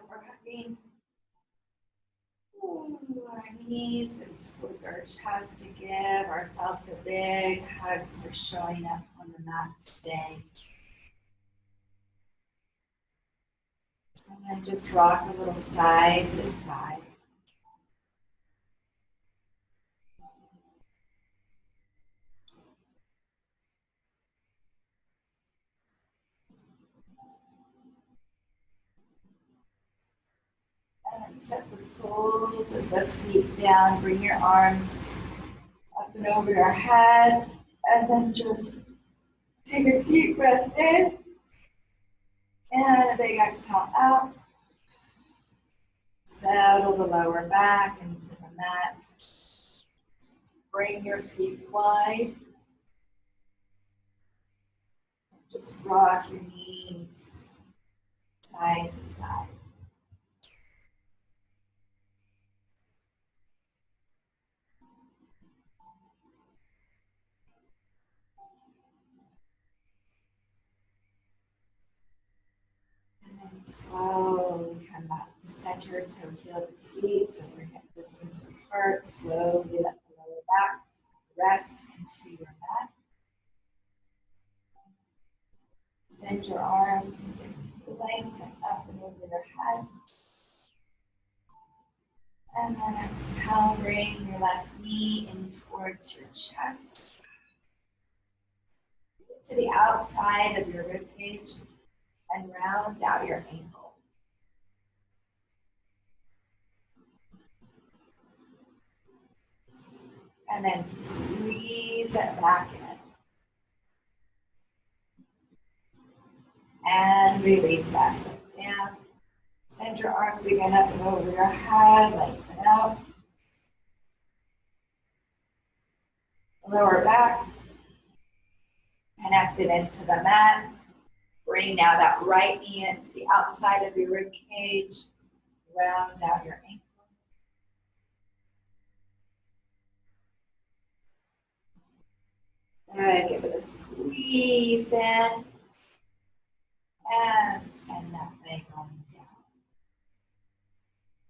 for hugging our knees and towards our chest to give ourselves a big hug for showing up on the mat today. And then just rock a little side to side. And set the soles of the feet down. Bring your arms up and over your head. And then just take a deep breath in. And a big exhale out. Settle the lower back into the mat. Bring your feet wide. Just rock your knees side to side. And then slowly come back to center, toe heel the feet, so bring it distance apart. Slowly let the lower back rest into your mat. Send your arms to lengthen up and over your head. And then exhale, bring your left knee in towards your chest. To the outside of your rib cage and round out your ankle. And then squeeze it back in. And release that foot down. Send your arms again up and over your head, lengthen out. Lower back, connected into the mat. Bring now that right knee into the outside of your rib cage. Round out your ankle. Good, give it a squeeze in. And send that leg on down.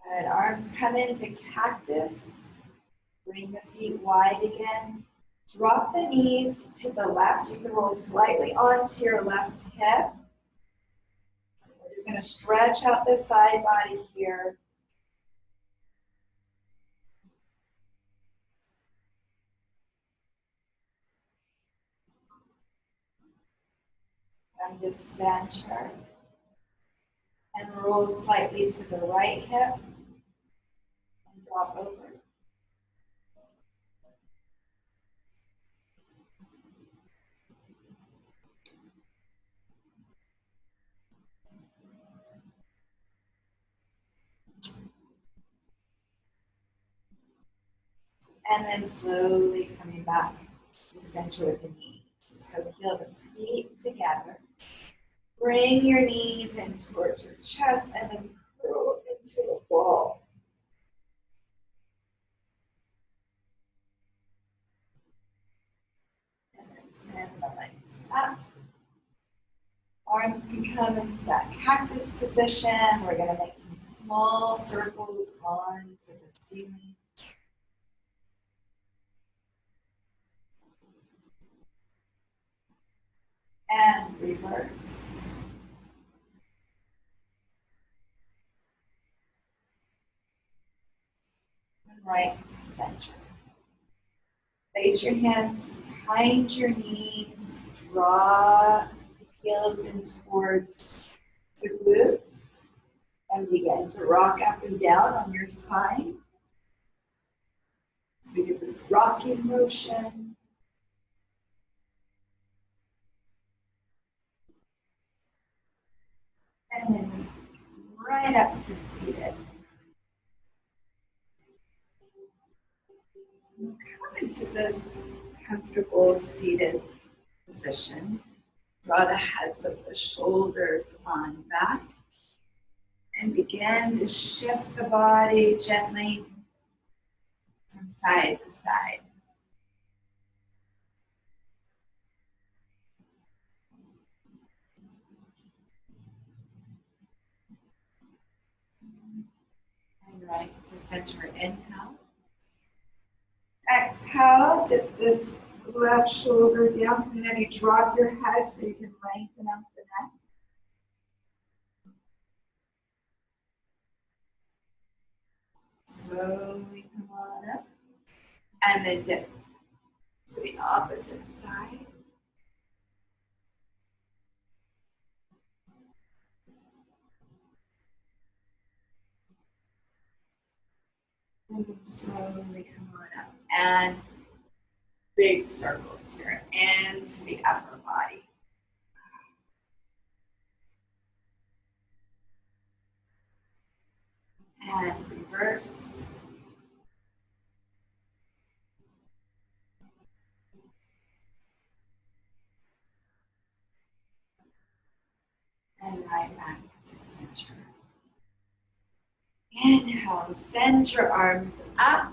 Good, arms come into cactus. Bring the feet wide again. Drop the knees to the left. You can roll slightly onto your left hip. We're just going to stretch out the side body here. Come to center. And roll slightly to the right hip. And drop over. And then slowly coming back to center with the knees. Toe heel the feet together. Bring your knees in towards your chest and then curl into a ball. And then send the legs up. Arms can come into that cactus position. We're going to make some small circles onto the ceiling. And reverse. And right to center. Place your hands behind your knees. Draw the heels in towards the glutes. And begin to rock up and down on your spine. So we get this rocking motion. And then right up to seated. Come into this comfortable seated position. Draw the heads of the shoulders on back. And begin to shift the body gently from side to side. to center. Inhale. Exhale, dip this left shoulder down. And then you drop your head so you can lengthen up the neck. Slowly come on up. And then dip to the opposite side. And then slowly come on up. And big circles here into the upper body. And reverse. And right back to center. Inhale, send your arms up.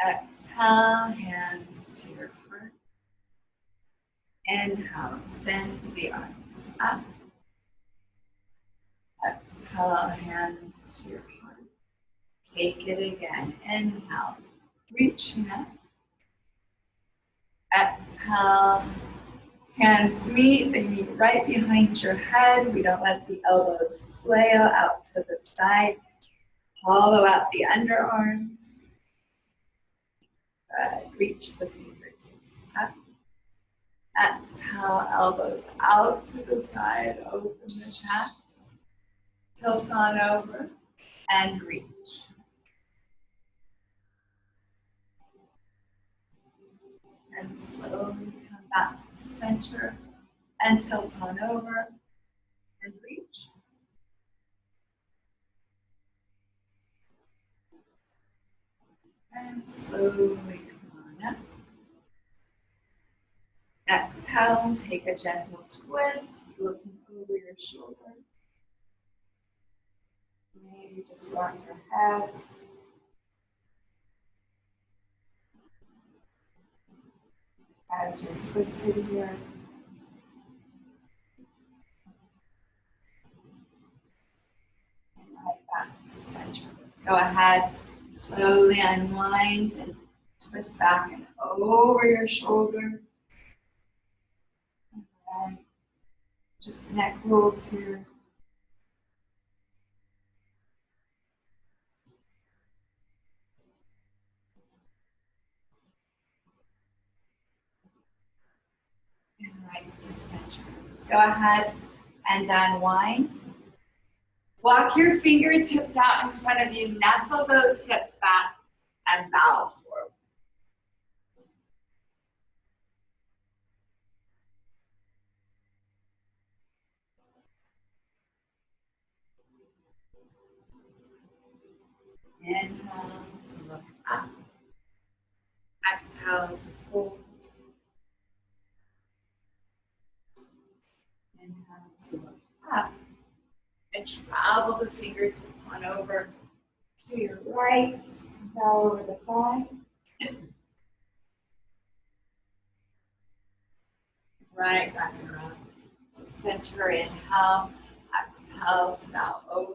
Exhale, hands to your heart. Inhale, send the arms up. Exhale, hands to your heart. Take it again. Inhale, reaching up. Exhale, hands meet. They meet right behind your head. We don't let the elbows flail out to the side. Hollow out the underarms. Good. Reach the fingertips up. Exhale, elbows out to the side. Open the chest. Tilt on over and reach. And slowly come back to center and tilt on over and reach. And slowly come on up. Exhale, take a gentle twist, looking over your shoulder. Maybe just rock your head. As you're twisted here. And right back to center. Let's go ahead, slowly unwind and twist back and over your shoulder. Okay. Just neck rolls here. And right to center. Let's go ahead and unwind. Walk your fingertips out in front of you. Nestle those hips back and bow forward. Inhale to look up. Exhale to fold. Inhale to look up. And travel the fingertips on over to your right. Bow over the thigh. Right back around to center. Inhale. Exhale to bow over.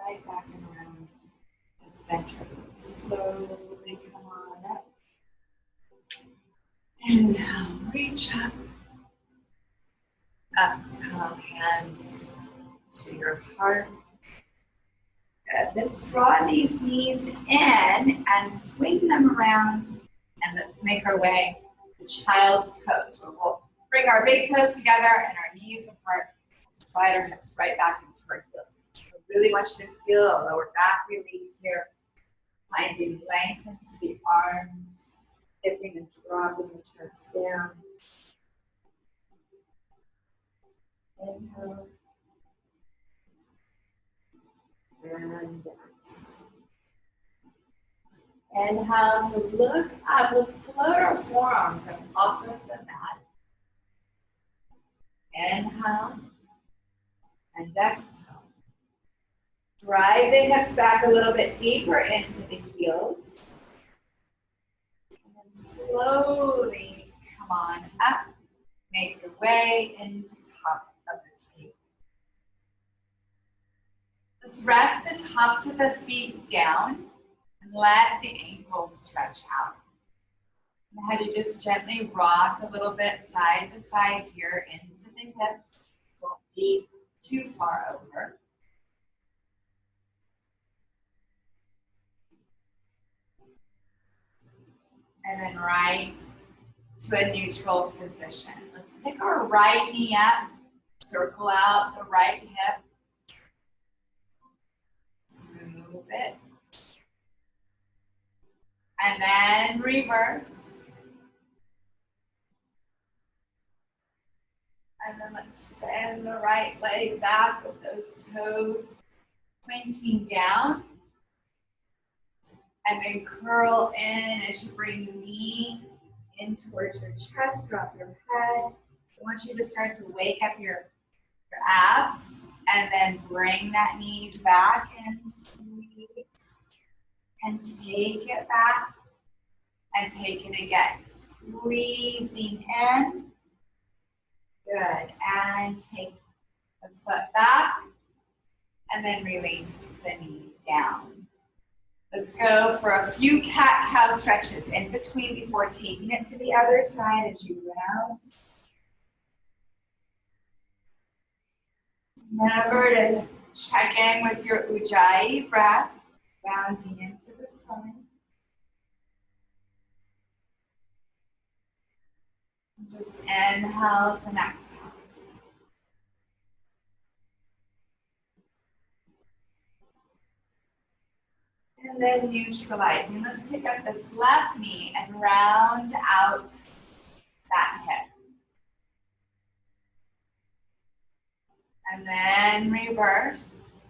Right back around to center. Slowly come on up. Inhale, reach up. Exhale, hands to your heart. Good. Let's draw these knees in and swing them around. And let's make our way to child's pose, where we'll bring our big toes together and our knees apart. Slide our hips right back into our heels. I really want you to feel a lower back release here. Finding length into the arms, dipping and dropping the chest down. Inhale. And inhale to look up. Let's float our forearms up off of the mat. Inhale and exhale. Drive the hips back a little bit deeper into the heels. And then slowly come on up. Make your way into top of the table. Let's rest the tops of the feet down and let the ankles stretch out. And have you just gently rock a little bit side to side here into the hips. Don't be too far over. And then right to a neutral position. Let's pick our right knee up, circle out the right hip. Move it. And then reverse. And then let's send the right leg back with those toes pointing down. And then curl in as you bring the knee in towards your chest, drop your head. I want you to start to wake up your abs and then bring that knee back and squeeze and take it back and take it again. Squeezing in. Good. And take the foot back and then release the knee down. Let's go for a few cat-cow stretches in between before taking it to the other side as you round. Remember to check in with your Ujjayi breath, rounding into the spine. Just inhales and exhales. And then neutralizing. Let's pick up this left knee and round out that hip. And then reverse.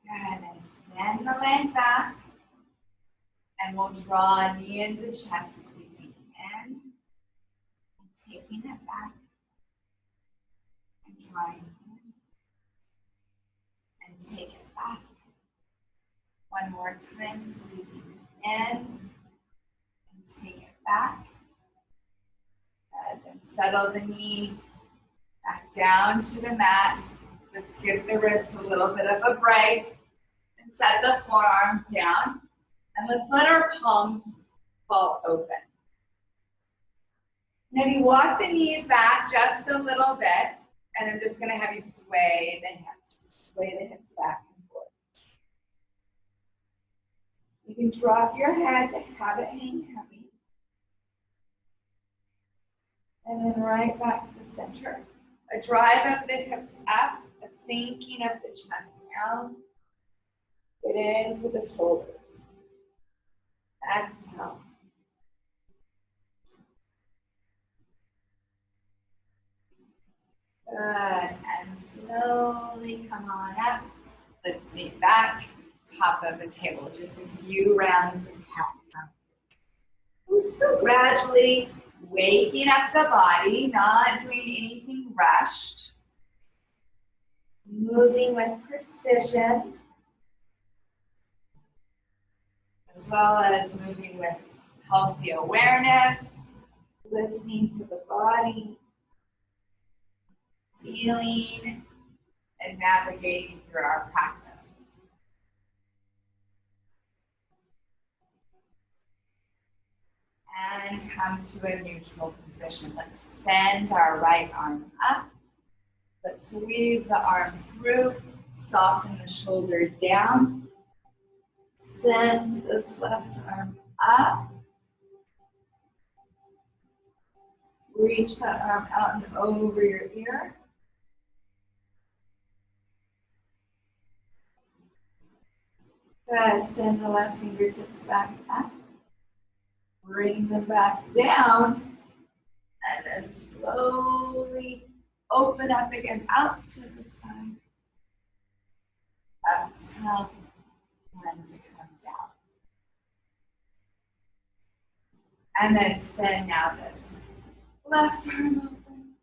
Good, and send the leg back. And we'll draw knee into chest, squeezing in. And taking it back. And drawing in. And take it back. One more time, squeezing in. And take it back. Good, and settle the knee back down to the mat. Let's give the wrists a little bit of a break. And set the forearms down. And let's let our palms fall open. Maybe walk the knees back just a little bit. And I'm just going to have you sway the hips. Sway the hips back and forth. You can drop your head to have it hang heavy. And then right back to center. A drive of the hips up. A sinking of the chest down. Get into the shoulders. Exhale. Good. And slowly come on up. Let's meet back. Top of the table. Just a few rounds of cat-cow. We're still gradually waking up the body, not doing anything rushed. Moving with precision. As well as moving with healthy awareness, listening to the body, feeling, and navigating through our practice. And come to a neutral position. Let's send our right arm up. Let's weave the arm through, soften the shoulder down. Send this left arm up. Reach that arm out and over your ear. Good. Send the left fingertips back up. Bring them back down. And then slowly open up again out to the side. Exhale. And to come down. And then send now this left arm open.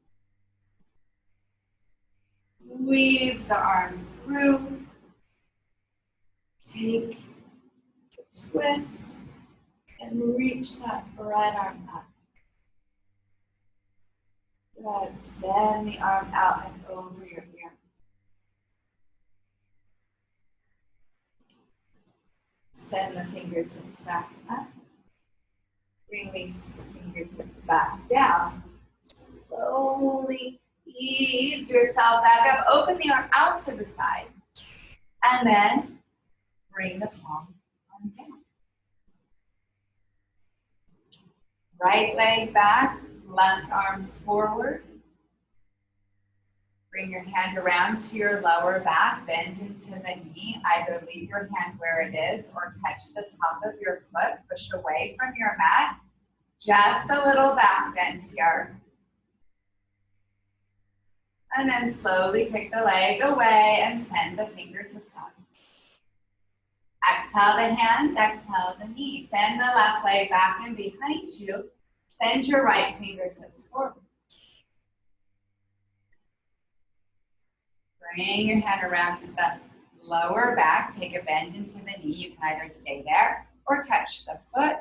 Weave the arm through. Take the Twist and reach that right arm up. Good. Send the arm out and over your ear. Send the fingertips back up. Release the fingertips back down. Slowly ease yourself back up. Open the arm out to the side. And then bring the palm on down. Right leg back, left arm forward. Bring your hand around to your lower back, bend into the knee. Either leave your hand where it is or catch the top of your foot. Push away from your mat. Just a little back bend here. And then slowly kick the leg away and send the fingertips up. Exhale the hands, exhale the knee. Send the left leg back and behind you. Send your right fingertips forward. Bring your hand around to the lower back. Take a bend into the knee. You can either stay there or catch the foot.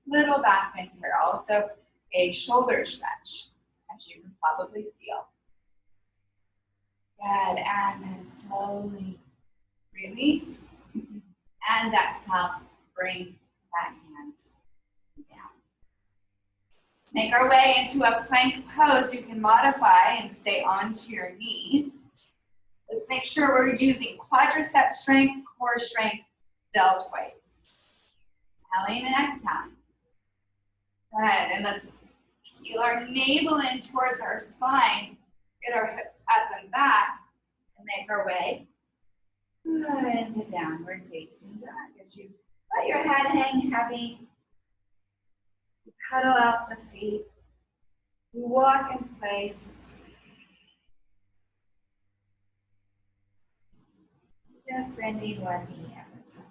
Little back bend here. Also a shoulder stretch, as you can probably feel. Good. And then slowly release. And exhale. Bring that hand down. Make our way into a plank pose. You can modify and stay onto your knees. Let's make sure we're using quadricep strength, core strength, deltoids. Inhaling and exhaling. Good, and let's peel our navel in towards our spine. Get our hips up and back, and make our way into downward facing dog. As you let your head hang heavy, you pedal out the feet, you walk in place. Just bending one knee at a time.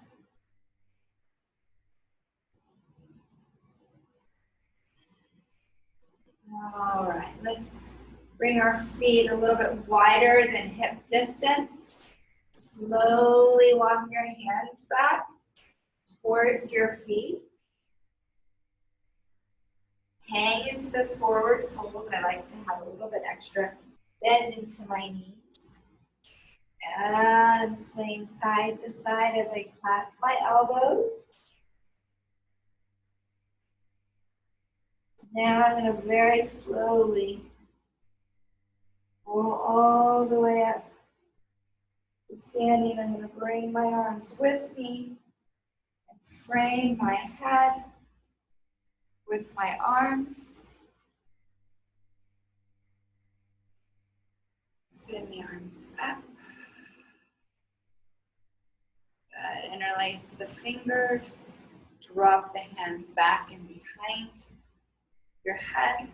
All right, let's bring our feet a little bit wider than hip distance. Slowly walk your hands back towards your feet. Hang into this forward fold. I like to have a little bit extra bend into my knees. And swing side to side as I clasp my elbows. Now I'm going to very slowly roll all the way up to standing. I'm going to bring my arms with me and frame my head with my arms. Send the arms up. Good. Interlace the fingers. Drop the hands back and behind your head.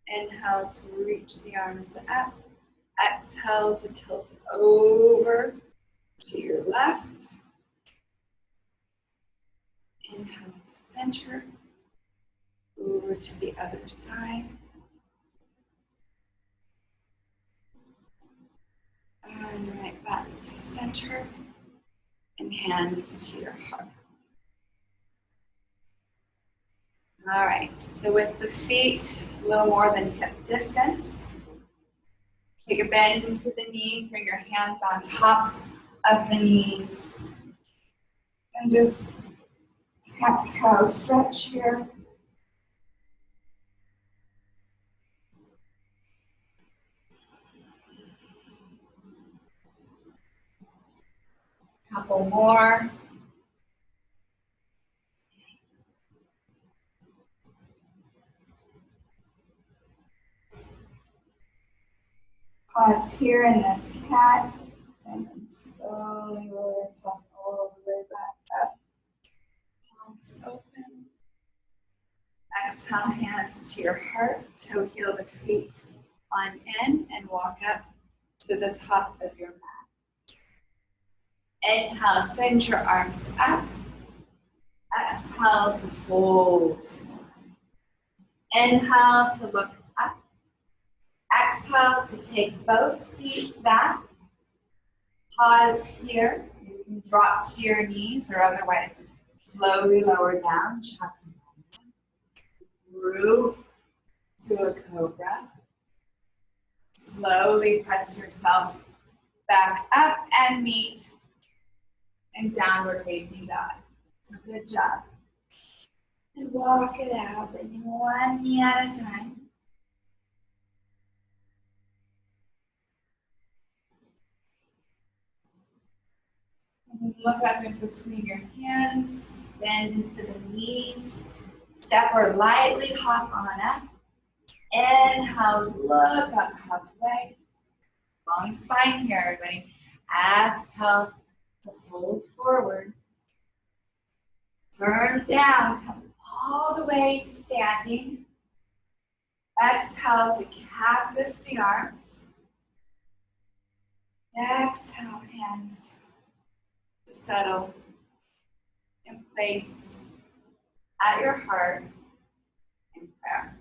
Inhale to reach the arms up. Exhale to tilt over to your left. Inhale to center. Over to the other side. And right back to center. And hands to your heart. All right, so with the feet a little more than hip distance, take a bend into the knees, bring your hands on top of the knees, and just cat-cow stretch here. Couple more. Pause here in this cat, and then slowly roll yourself all the way back up. Palms open. Exhale, hands to your heart. Toe heel the feet on in and walk up to the top of your mat. Inhale, send your arms up. Exhale to fold. Inhale to look up. Exhale to take both feet back. Pause here. You can drop to your knees or otherwise slowly lower down. Chaturanga. Through to a cobra. Slowly press yourself back up and meet in downward facing dog. So good job. And walk it out, bringing one knee at a time. And look up in between your hands, bend into the knees, step or lightly hop on up. Inhale, look up halfway. Long spine here, everybody. Exhale to fold forward. Firm down, come all the way to standing. Exhale to cactus the arms. Exhale, hands to settle in place at your heart in prayer.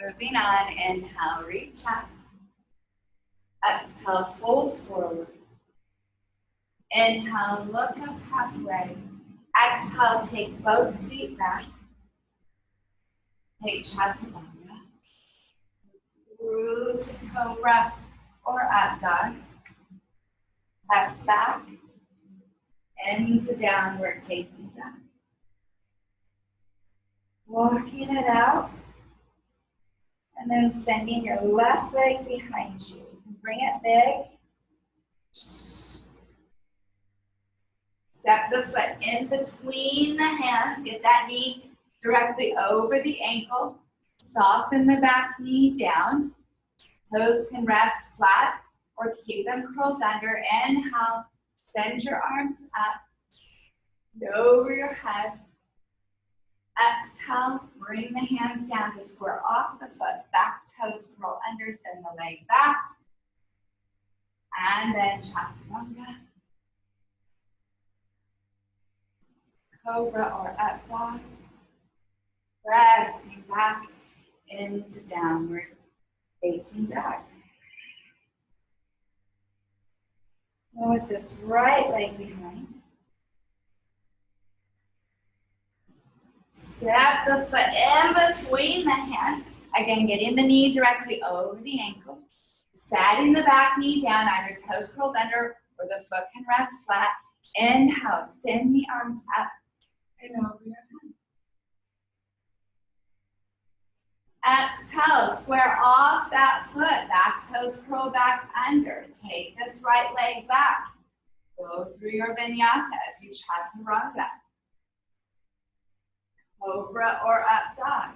Moving on, inhale, reach up. Exhale, fold forward. Inhale, look up halfway. Exhale, take both feet back. Take chaturanga. Through to cobra or up dog. Press back into downward facing dog. Walking it out. And then sending your left leg behind you. Bring it big. Step the foot in between the hands. Get that knee directly over the ankle. Soften the back knee down. Toes can rest flat or keep them curled under. Inhale, send your arms up and over your head. Exhale, bring the hands down to square off the foot. Back toes curl under, send the leg back. And then chaturanga. Cobra or up dog. Pressing back into downward facing dog. Now with this right leg behind. Step the foot in between the hands. Again, getting the knee directly over the ankle. Setting the back knee down, either toes curled under or the foot can rest flat. Inhale, send the arms up and over your head. Exhale, square off that foot. Back toes curl back under. Take this right leg back. Go through your vinyasa as you chaturanga. Cobra or up dog.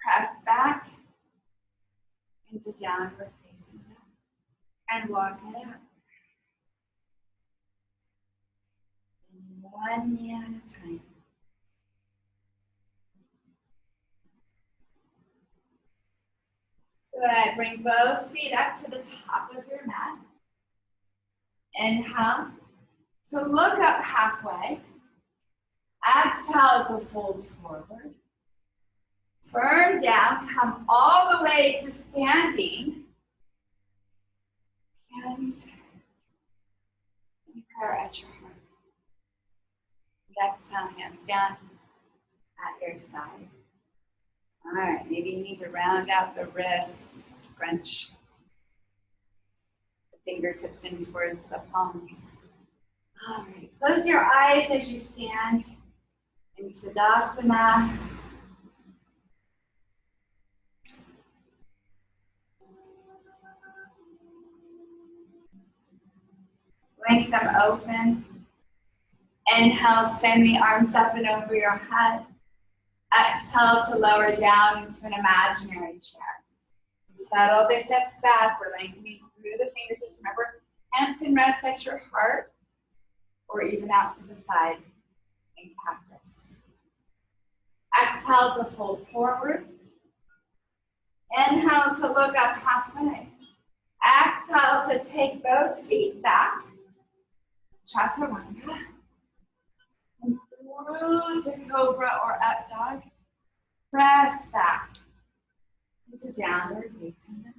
Press back into downward facing dog. And walk it out. One knee at a time. Good. Bring both feet up to the top of your mat. Inhale to look up halfway. Exhale to fold forward. Firm down, come all the way to standing. Hands and prayer at your heart. Exhale, hands down at your side. All right, maybe you need to round out the wrists, crunch the fingertips in towards the palms. All right, close your eyes as you stand in Tadasana. Blink them open. Inhale, send the arms up and over your head. Exhale to lower down into an imaginary chair. Settle the hips back. We're lengthening through the fingertips. Remember, hands can rest at your heart or even out to the side in cactus. Exhale to fold forward. Inhale to look up halfway. Exhale to take both feet back. Chaturanga. And through to cobra or up dog. Press back into downward facing dog.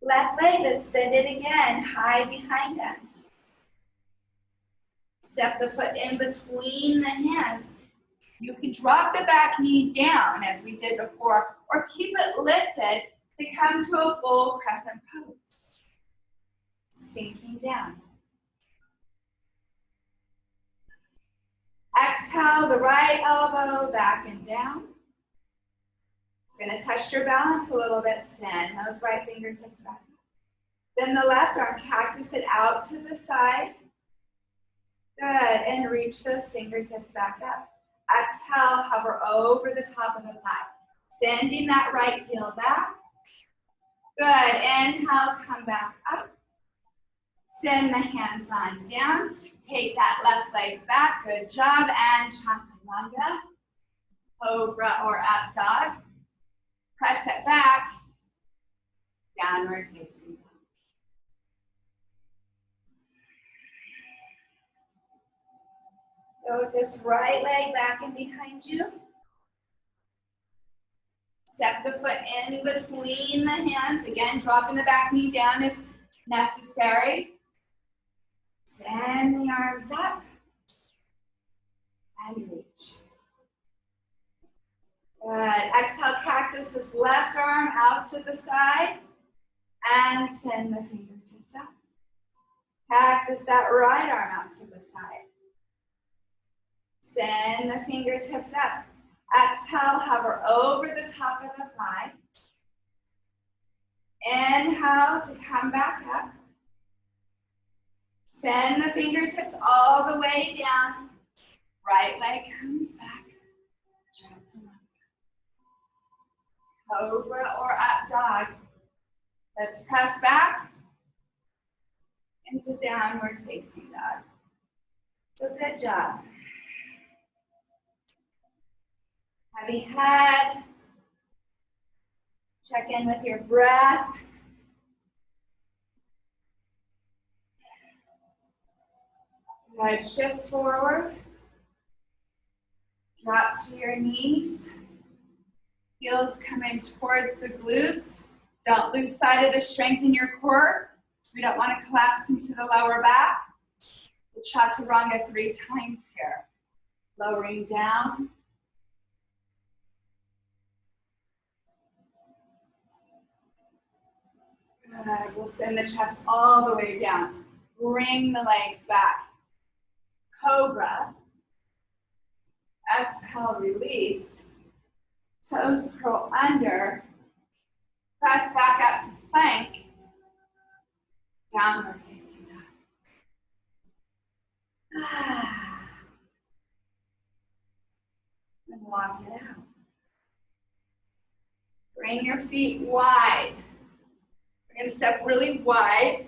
Left leg, let's send it again, high behind us. Step the foot in between the hands. You can drop the back knee down as we did before, or keep it lifted to come to a full crescent pose. Sinking down. Exhale, the right elbow back and down. It's going to test your balance a little bit. Send those right fingertips back. Then the left arm, cactus it out to the side. Good, and reach those fingertips back up. Exhale, hover over the top of the thigh. Sending that right heel back. Good, inhale, come back up. Send the hands on down. Take that left leg back. Good job. And chaturanga. Cobra or up dog. Press it back. Downward facing dog. Go with this right leg back and behind you. Step the foot in between the hands. Again, dropping the back knee down if necessary. Send the arms up and reach. Good. Exhale, cactus this left arm out to the side and send the fingertips up. Cactus that right arm out to the side. Send the fingertips up. Exhale, hover over the top of the thigh. Inhale to come back up. Send the fingertips all the way down. Right leg comes back. Cobra or up dog. Let's press back into downward facing dog. So good job. Heavy head. Check in with your breath. Good. Shift forward. Drop to your knees. Heels come in towards the glutes. Don't lose sight of the strength in your core. We don't want to collapse into the lower back. We'll chaturanga 3 times here. Lowering down. Good. We'll send the chest all the way down. Bring the legs back. Cobra. Exhale, release. Toes curl under. Press back up to plank. Downward facing dog. And walk it out. Bring your feet wide. We're going to step really wide.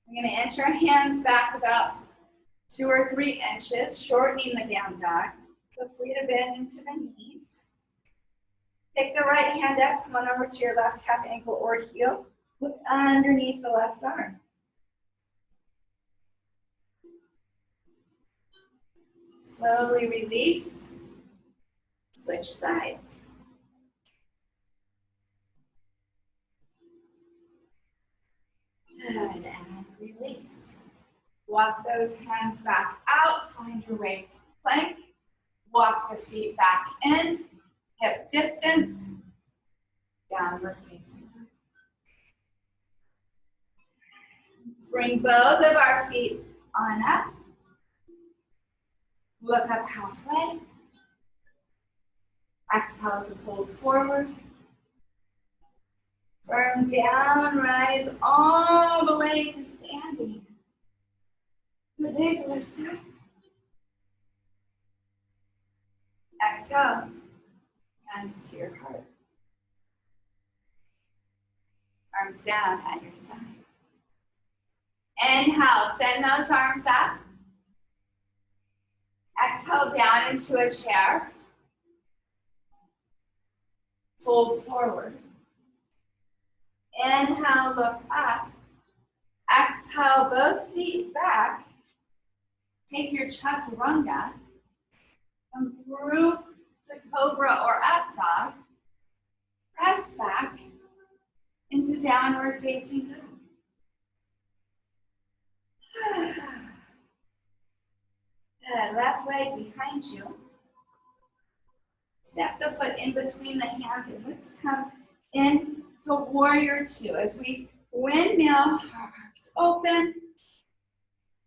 I'm going to inch our hands back about 2 or 3 inches, shortening the down dog. Feel free to bend into the knees. Pick the right hand up, come on over to your left calf, ankle, or heel. Look underneath the left arm. Slowly release. Switch sides. Good, and release. Walk those hands back out, find your way to plank. Walk the feet back in, hip distance, downward facing. Let's bring both of our feet on up. Look up halfway. Exhale to fold forward. Firm down, rise all the way to standing. The big lift up. Exhale, hands to your heart. Arms down at your side. Inhale, send those arms up. Exhale down into a chair. Fold forward. Inhale, look up. Exhale, both feet back. Take your chaturanga. And group to cobra or up dog. Press back into downward facing dog. Good. Left leg behind you. Step the foot in between the hands and let's come in to warrior two. As we windmill, our arms open.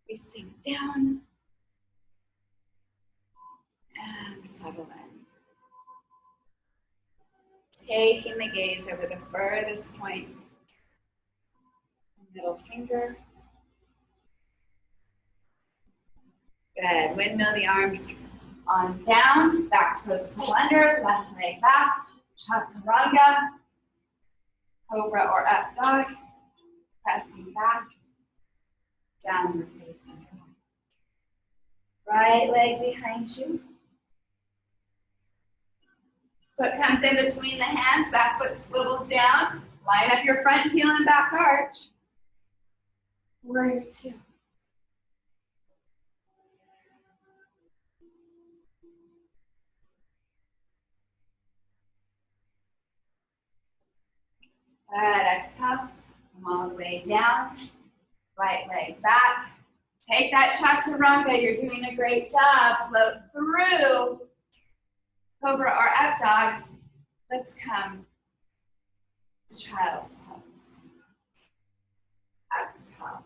We sink down and settle in. Taking the gaze over the furthest point. Middle finger. Good. Windmill the arms on down. Back toes pull under. Left leg back. Chaturanga. Cobra or up dog. Pressing back. Downward facing dog. Right leg behind you. Foot comes in between the hands. Back foot swivels down. Line up your front heel and back arch. Warrior two. Good. Exhale. Come all the way down. Right leg back. Take that chaturanga. You're doing a great job. Float through. Cobra or up dog. Let's come to child's pose. Exhale.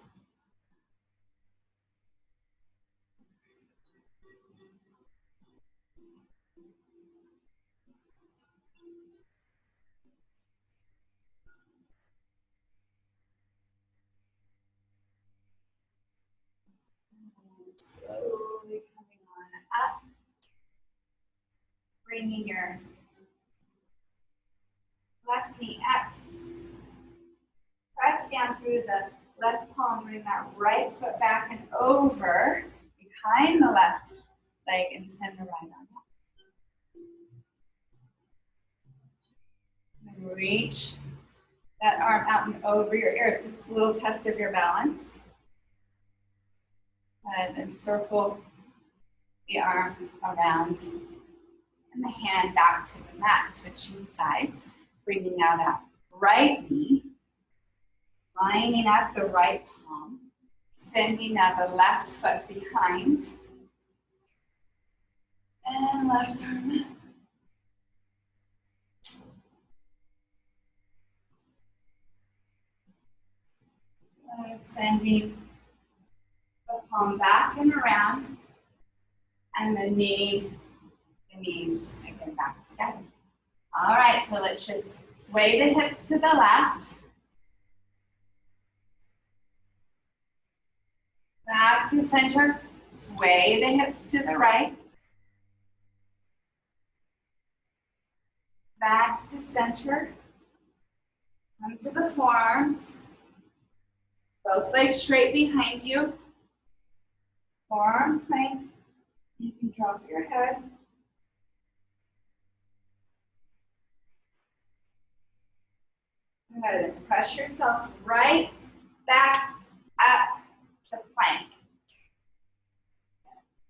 Slowly coming on up. Bringing your left knee up. Press down through the left palm. Bring that right foot back and over behind the left leg and send the right arm up. And reach that arm out and over your ears. This is a little test of your balance. And then circle the arm around and the hand back to the mat, switching sides. Bringing now that right knee, lining up the right palm, sending now the left foot behind, and left arm up. Sending the palm back and around, and the knees again back together. All right, so let's just sway the hips to the left. Back to center, sway the hips to the right. Back to center. Come to the forearms. Both legs straight behind you. Forearm plank. You can drop your head. Good. Press yourself right back up to plank.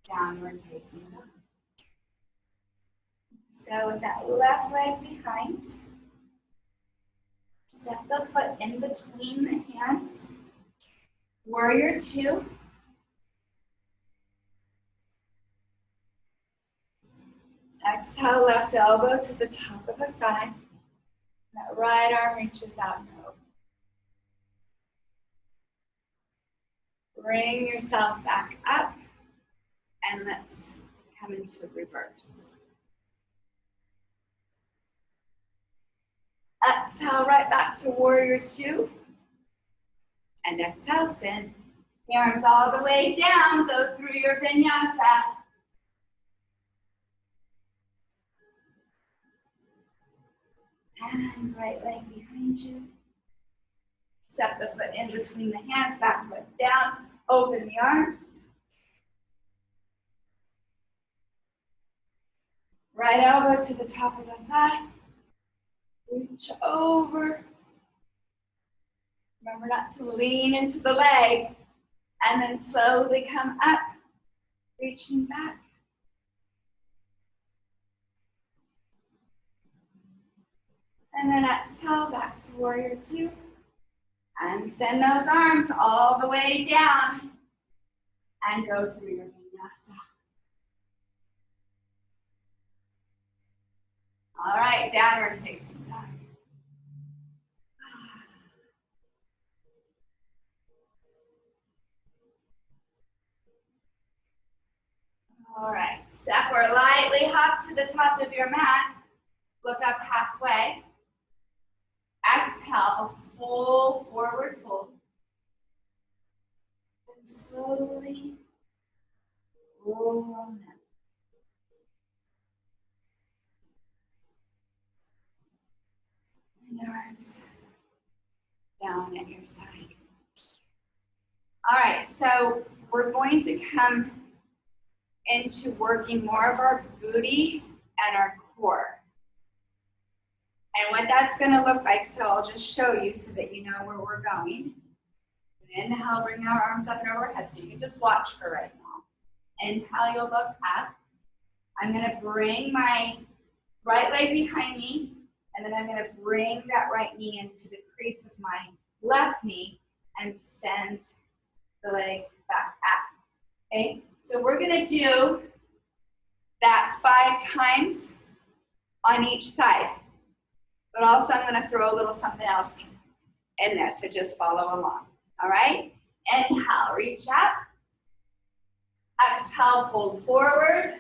Downward facing dog. Let's go with that left leg behind. Step the foot in between the hands. Warrior two. Exhale, left elbow to the top of the thigh. That right arm reaches out and over. Bring yourself back up and let's come into reverse. Exhale, right back to warrior two. And exhale, send the arms all the way down. Go through your vinyasa. And right leg behind you. Step the foot in between the hands, back foot down. Open the arms. Right elbow to the top of the thigh. Reach over. Remember not to lean into the leg. And then slowly come up, reaching back. And then exhale, back to warrior two. And send those arms all the way down. And go through your vinyasa. All right, downward facing dog. All right, step or lightly hop to the top of your mat. Look up halfway. Exhale, a full forward fold. And slowly roll on up. And arms down at your side. All right, so we're going to come into working more of our booty and our core. And what that's going to look like, so I'll just show you so that you know where we're going. Inhale, bring our arms up and overhead, so you can just watch for right now. Inhale, you'll look up. I'm going to bring my right leg behind me, and then I'm going to bring that right knee into the crease of my left knee and send the leg back up. Okay, so we're going to do that 5 times on each side. But also I'm going to throw a little something else in there, so just follow along. All right? Inhale, reach up. Exhale, fold forward.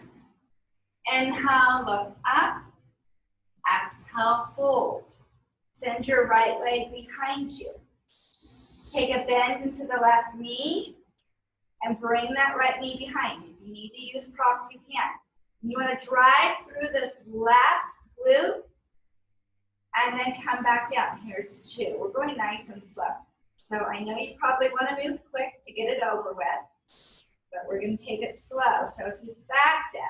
Inhale, look up. Exhale, fold. Send your right leg behind you. Take a bend into the left knee and bring that right knee behind you. If you need to use props, you can. You want to drive through this left glute and then come back down. Here's 2. We're going nice and slow. So I know you probably want to move quick to get it over with, but we're going to take it slow. So it's effective.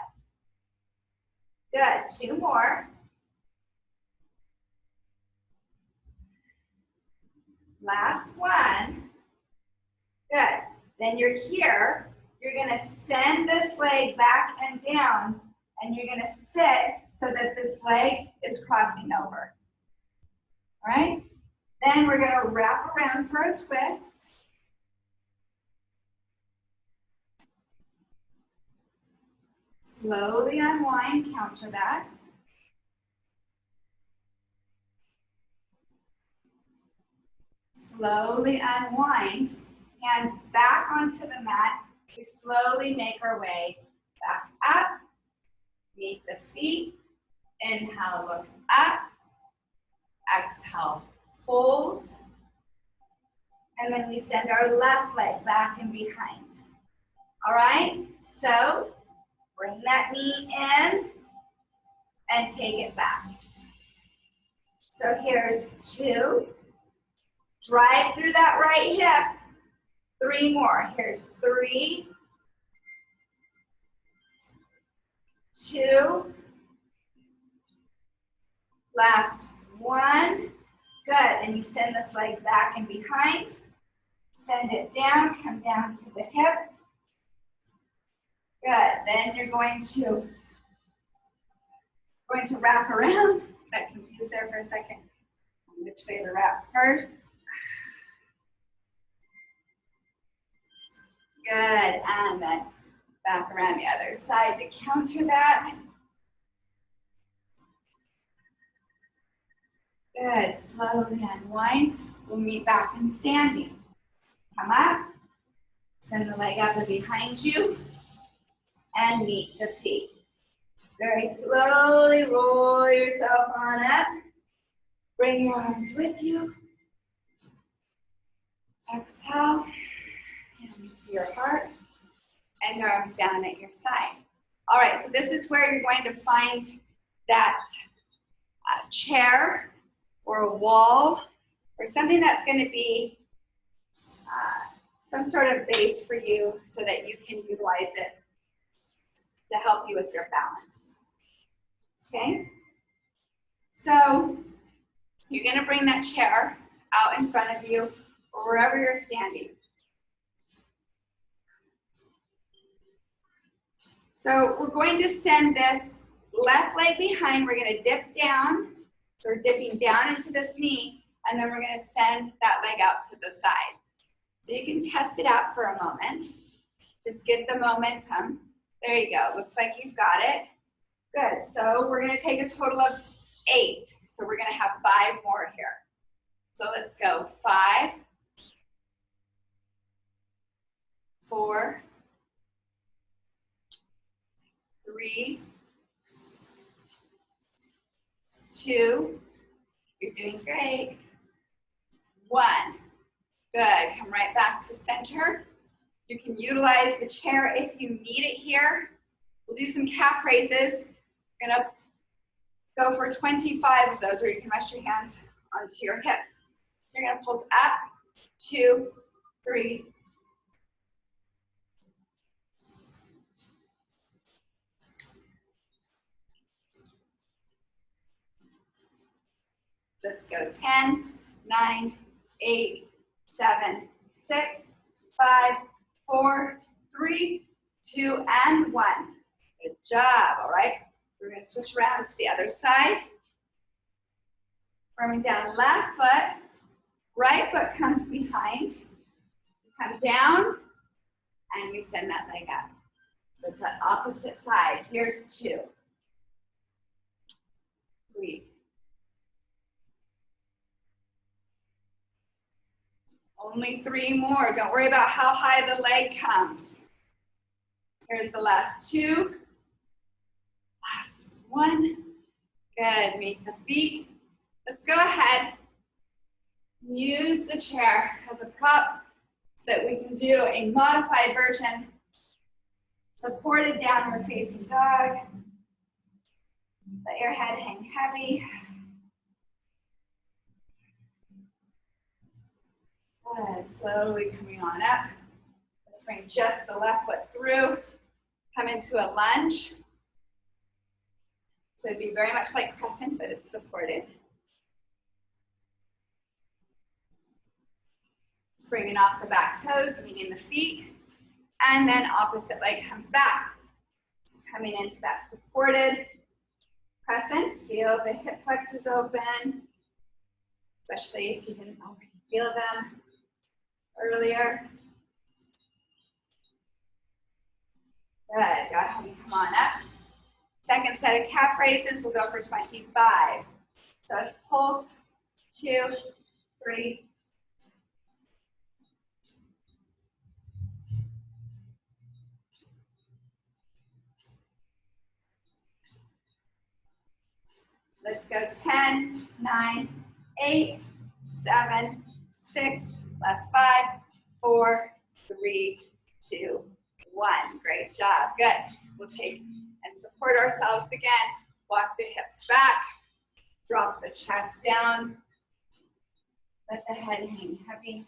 Good. 2 more. Last one. Good. Then you're here. You're going to send this leg back and down, and you're going to sit so that this leg is crossing over. All right? Then we're going to wrap around for a twist. Slowly unwind, counter that. Slowly unwind, hands back onto the mat. We slowly make our way back up, meet the feet. Inhale, look up. Exhale, fold. And then we send our left leg back and behind. All right, so bring that knee in and take it back. So here's 2. Drive through that right hip. 3 more. Here's 3, 2, last 1. Good. And you send this leg back and behind. Send it down. Come down to the hip. Good. Then you're going to wrap around. Got confused there for a second. Which way to wrap first? Good, and then back around the other side to counter that. Good, slowly unwind. We'll meet back in standing. Come up, send the leg up and behind you, and meet the feet. Very slowly roll yourself on up. Bring your arms with you. Exhale. Hands to your heart and arms down at your side. All right, so this is where you're going to find that chair or a wall or something that's going to be some sort of base for you so that you can utilize it to help you with your balance. Okay? So you're going to bring that chair out in front of you or wherever you're standing. So we're going to send this left leg behind. We're going to dip down So we're dipping down into this knee, and then we're going to send that leg out to the side. So you can test it out for a moment. Just get the momentum. There you go. Looks like you've got it. Good. So we're going to take a total of 8. So we're going to have 5 more here. So let's go. 5, 4, 3, 2. You're doing great. 1. Good. Come right back to center. You can utilize the chair if you need it here. We'll do some calf raises. We're gonna go for 25 of those, or you can rest your hands onto your hips. So you're gonna pulse up, 2, 3. Let's go. 10, 9, 8, 7, 6, 5, 4, 3, 2, and 1. Good job, all right? We're gonna switch around to the other side. Firming down left foot, right foot comes behind. We come down, and we send that leg up. So it's that opposite side. Here's 2, 3. Only 3 more. Don't worry about how high the leg comes. Here's the last 2. Last 1. Good. Meet the feet. Let's go ahead. Use the chair as a prop so that we can do a modified version. Supported downward facing dog. Let your head hang heavy. Good. Slowly coming on up. Let's bring just the left foot through. Come into a lunge. So it'd be very much like crescent, but it's supported. Springing off the back toes, meeting the feet. And then opposite leg comes back. Coming into that supported crescent. Feel the hip flexors open, especially if you didn't already feel them earlier. Good. Go ahead and come on up. Second set of calf raises, we'll go for 25. So it's pulse, 2, 3. Let's go 10, 9, 8, 7, 6, last 5, 4, 3, 2, 1. Great job. Good. We'll take and support ourselves again. Walk the hips back. Drop the chest down. Let the head hang heavy.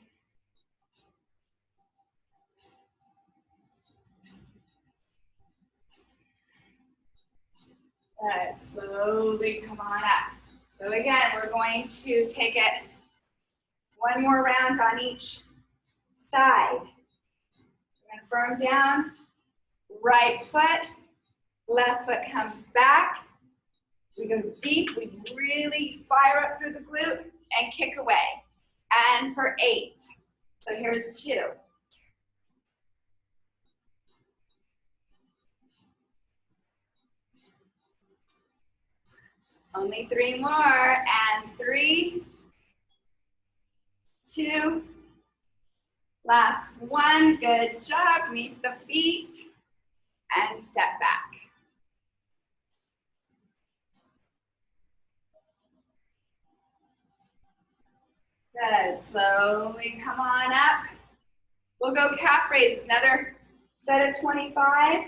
Good. Slowly come on up. So again, we're going to take it 1 more round on each side. We're going to firm down. Right foot, left foot comes back. We go deep, we really fire up through the glute and kick away. And for 8. So here's 2. Only 3 more, and 3, 2, last 1. Good job. Meet the feet and step back. Good. Slowly come on up. We'll go calf raise. Another set of 25.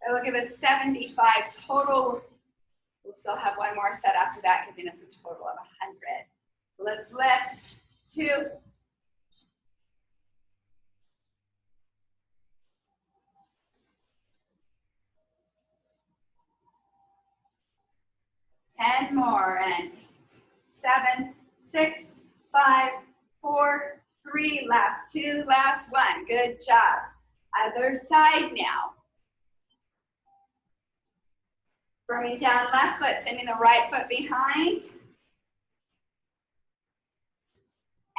That'll give us 75 total. We'll still have 1 more set after that, giving us a total of 100. Let's lift. 2. 10 more, and 8, 7, 6, 5, 4, 3, last 2, last 1. Good job. Other side now. Bringing down left foot, sending the right foot behind.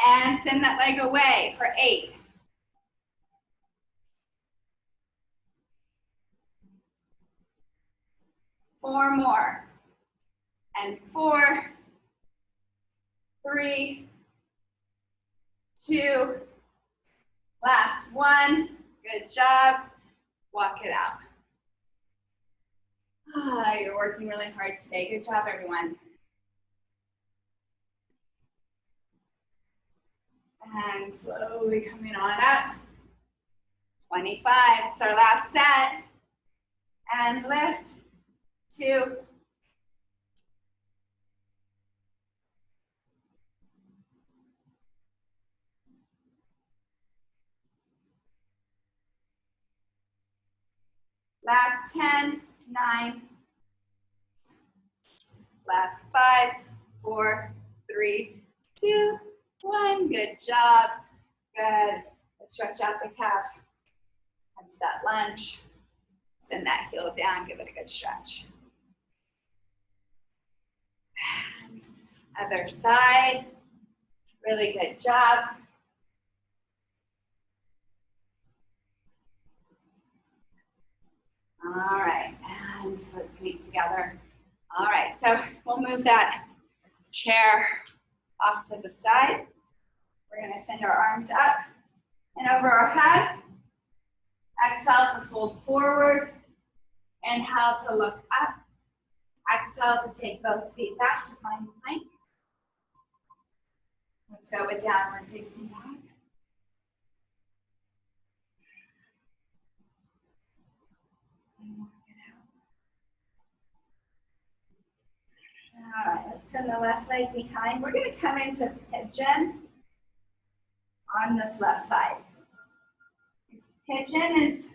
And send that leg away for 8. Four more. And 4, 3, 2, last one. Good job. Walk it out. You're working really hard today. Good job, everyone. And slowly coming on up. 25, it's our last set. And lift, 2. Last 10, 9. Last 5, 4, 3, 2, 1. Good job. Good. Let's stretch out the calf. Come to that lunge. Send that heel down. Give it a good stretch. And other side. Really good job. All right. And let's meet together. All right. So we'll move that chair off to the side. We're going to send our arms up and over our head. Exhale to fold forward. Inhale to look up. Exhale to take both feet back to find plank. Let's go with downward facing dog. And walk it out. All right, let's send the left leg behind. We're going to come into pigeon on this left side. Pigeon is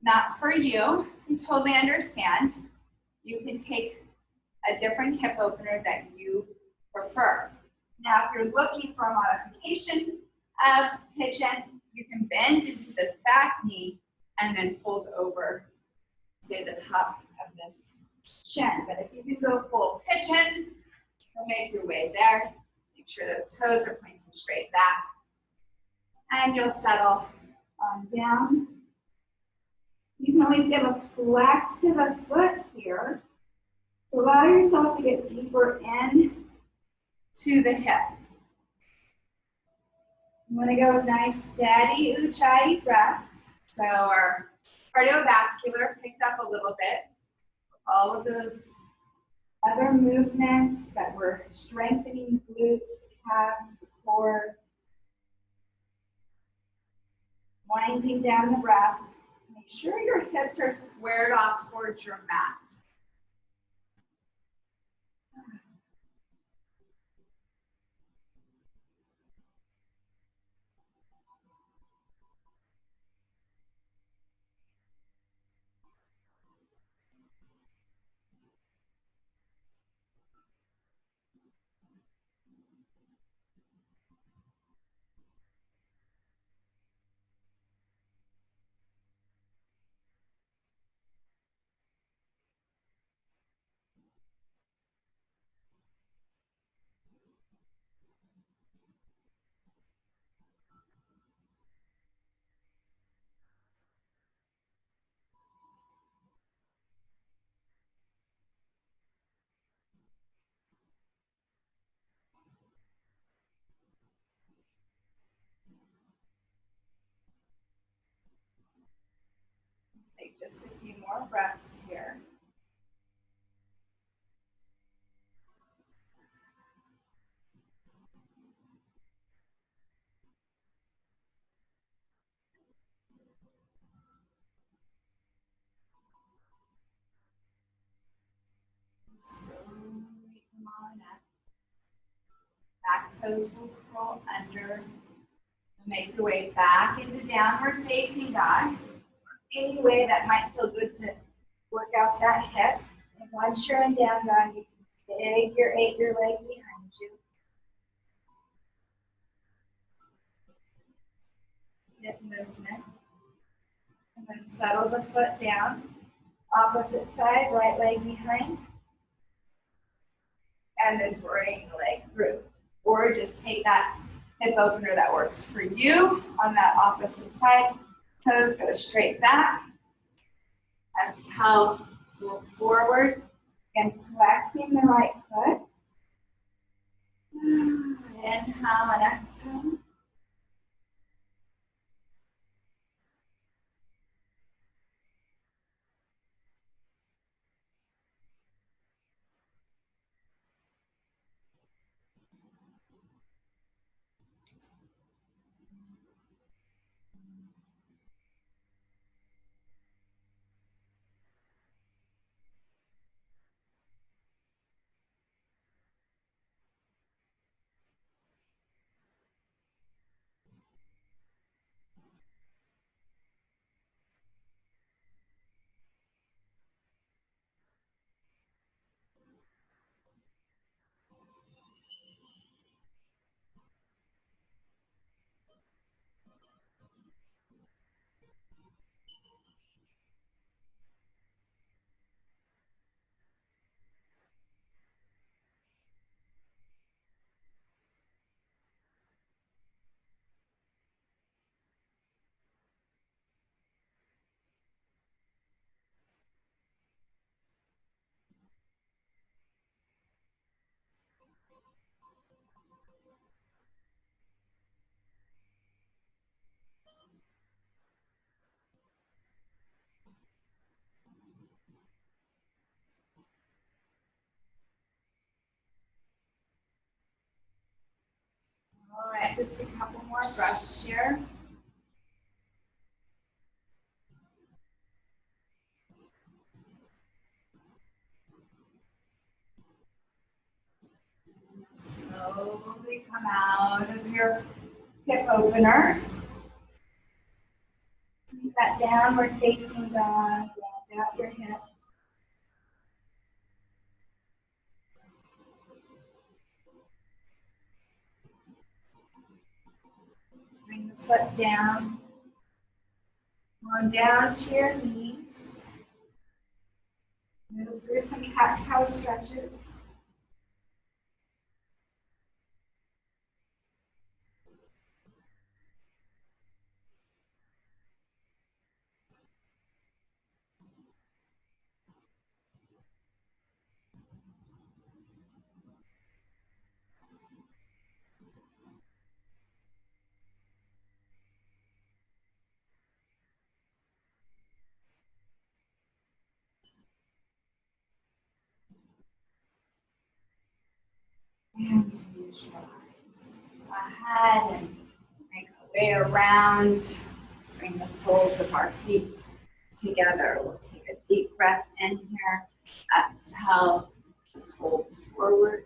not for you. I totally understand. You can take a different hip opener that you prefer. Now, if you're looking for a modification of pigeon, you can bend into this back knee and then fold over, say, the top of this shin. But if you can go full pigeon, you'll make your way there. Make sure those toes are pointing straight back. And you'll settle on down. You can always give a flex to the foot here. Allow yourself to get deeper in to the hip. You want to go with nice, steady Ujjayi breaths. So our cardiovascular picked up a little bit. All of those other movements that were strengthening the glutes, the calves, the core. Winding down the breath. Make sure your hips are squared off towards your mat. Take just a few more breaths here. Slowly come on up. Back toes will curl under. Make your way back into downward facing dog. Any way that might feel good to work out that hip. And once you're in down dog, you can figure your leg behind you. Hip movement. And then settle the foot down. Opposite side, right leg behind. And then bring the leg through. Or just take that hip opener that works for you on that opposite side. Toes go straight back. Exhale, look forward. And flexing the right foot. Inhale and exhale. All right, just a couple more breaths here. Slowly come out of your hip opener. Leave that downward facing dog. Round out your hip. Bring the foot down. On down to your knees. Move through some cat-cow stretches. And use your eyes. Let's go ahead and make our way around. Let's bring the soles of our feet together. We'll take a deep breath in here. Exhale, fold forward.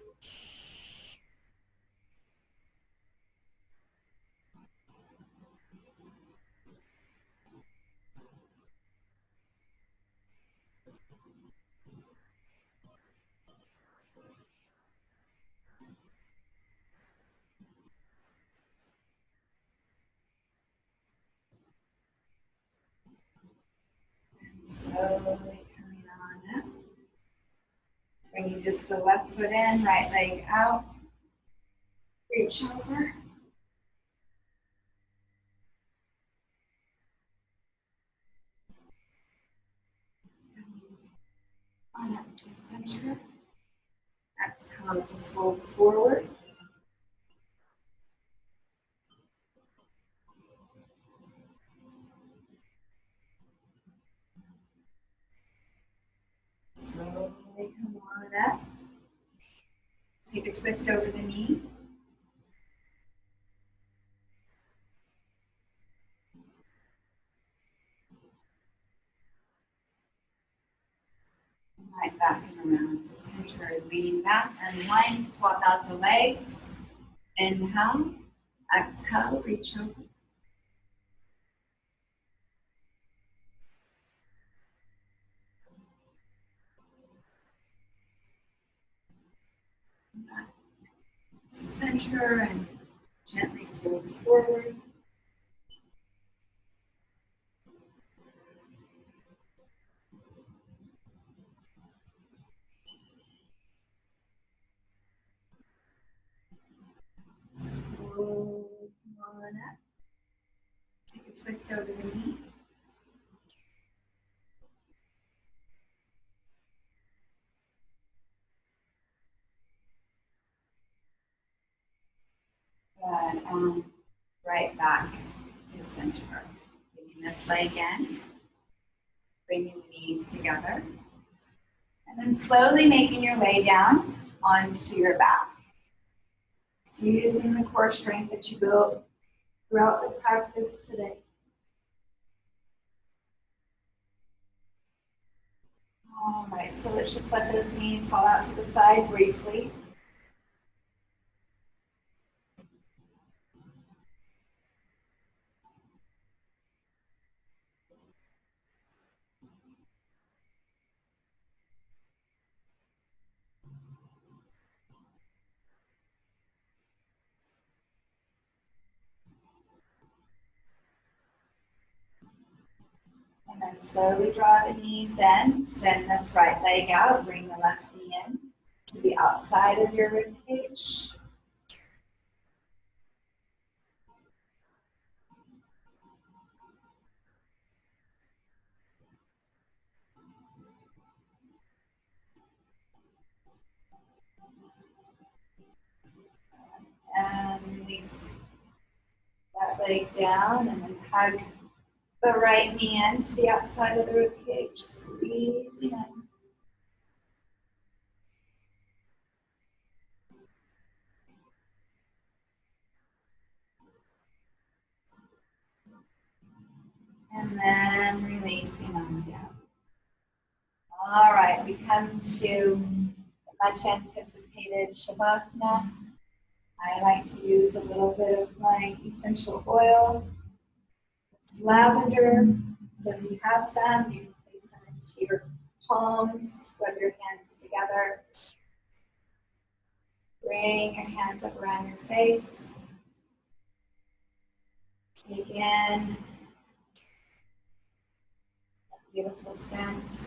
And slowly coming on up. Bringing just the left foot in, right leg out. Reach over. On up to center. Exhale to fold forward. Slowly come on up. Take a twist over the knee. Right back and around to center. Lean back, unwind, swap out the legs. Inhale. Exhale, reach over. Back to center and gently fold forward. come on up. Take a twist over the knee. Good, and right back to center. Taking this leg in, bringing the knees together, and then slowly making your way down onto your back. So using the core strength that you built throughout the practice today. All right, so let's just let those knees fall out to the side briefly. And then slowly draw the knees in, send this right leg out, bring the left knee in to the outside of your rib cage. And release that leg down and then hug the right knee in to the outside of the rib cage, squeezing in. And then releasing on down. All right, we come to the much anticipated Shavasana. I like to use a little bit of my essential oil. It's lavender, so if you have some, you can place them into your palms, rub your hands together. Bring your hands up around your face. Take in a beautiful scent.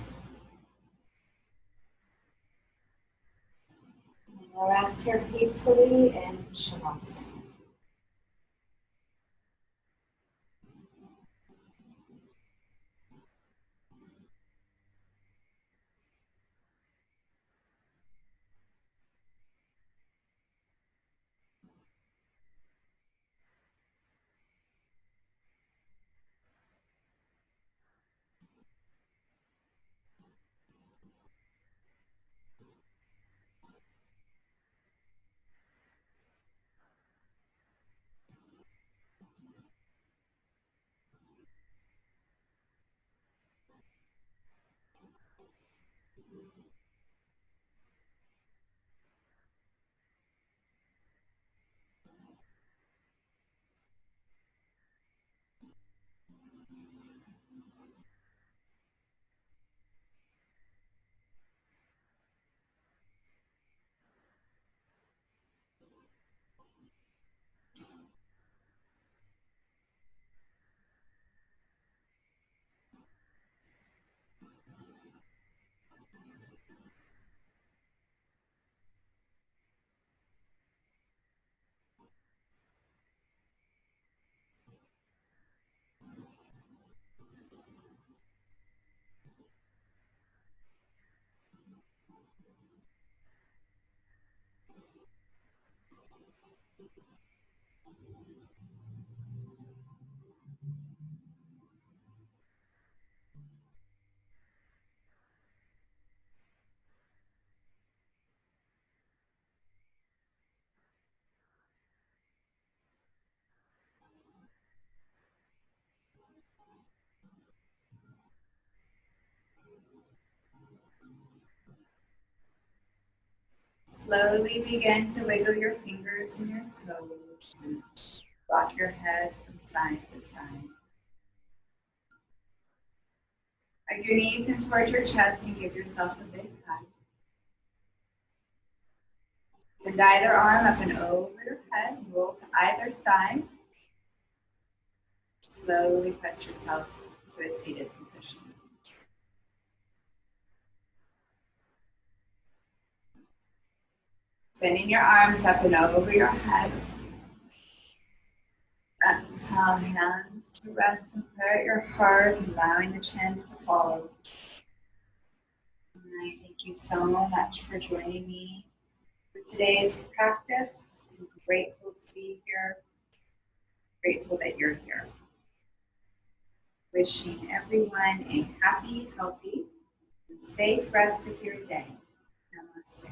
And we'll rest here peacefully in Shavasana. Slowly begin to wiggle your fingers and your toes and rock your head from side to side. Hug your knees in towards your chest and give yourself a big hug. Send either arm up and over your head, roll to either side. Slowly press yourself to a seated position. Sending your arms up and over your head. Exhale, hands to rest and prayer at your heart, allowing the chin to follow. And I thank you so much for joining me for today's practice. I'm grateful to be here. Grateful that you're here. Wishing everyone a happy, healthy, and safe rest of your day. Namaste.